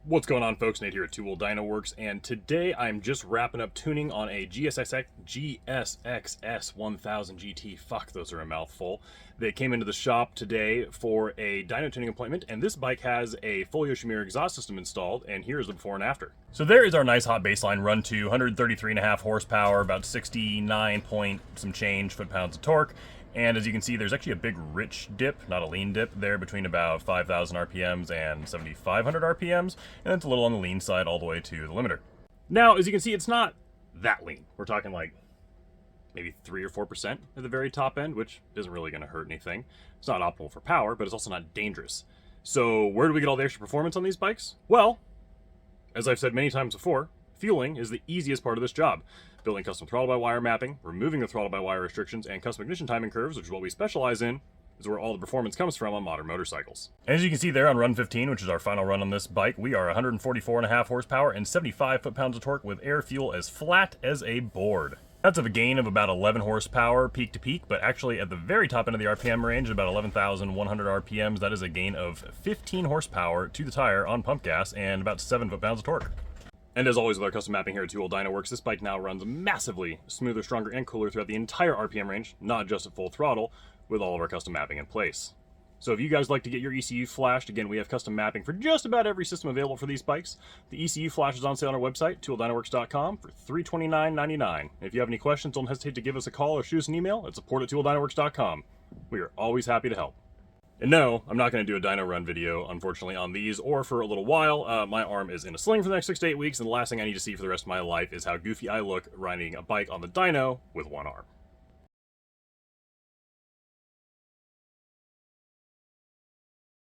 What's going on, folks? Nate here at Two Wheel Dyno Works, and today I'm just wrapping up tuning on a GSXS1000 GT. Fuck, those are a mouthful. They came into the shop today for a dyno tuning appointment, and this bike has a full YOSH exhaust system installed, and here's the before and after. So there is our nice hot baseline run to 133.5 horsepower, about 69 point some change foot-pounds of torque. And as you can see, there's actually a big rich dip, not a lean dip, there between about 5,000 RPMs and 7,500 RPMs, and it's a little on the lean side all the way to the limiter. Now, as you can see, it's not that lean. We're talking like maybe 3 or 4% at the very top end, which isn't really going to hurt anything. It's not optimal for power, but it's also not dangerous. So where do we get all the extra performance on these bikes? Well, as I've said many times before, fueling is the easiest part of this job. Building custom throttle-by-wire mapping, removing the throttle-by-wire restrictions, and custom ignition timing curves, which is what we specialize in, is where all the performance comes from on modern motorcycles. And as you can see there on run 15, which is our final run on this bike, we are 144.5 horsepower and 75 foot-pounds of torque with air fuel as flat as a board. That's a gain of about 11 horsepower peak to peak, but actually at the very top end of the RPM range, about 11,100 RPMs, that is a gain of 15 horsepower to the tire on pump gas and about 7 foot-pounds of torque. And as always with our custom mapping here at Two Wheel Dyno Works, this bike now runs massively smoother, stronger, and cooler throughout the entire RPM range, not just at full throttle, with all of our custom mapping in place. So if you guys like to get your ECU flashed, again, we have custom mapping for just about every system available for these bikes. The ECU flash is on sale on our website, twowheeldynoworks.com, for $329.99. If you have any questions, don't hesitate to give us a call or shoot us an email at support@twowheeldynoworks.com. We are always happy to help. And no, I'm not going to do a dyno run video, unfortunately, on these or for a little while. My arm is in a sling for the next 6 to 8 weeks, and the last thing I need to see for the rest of my life is how goofy I look riding a bike on the dyno with one arm.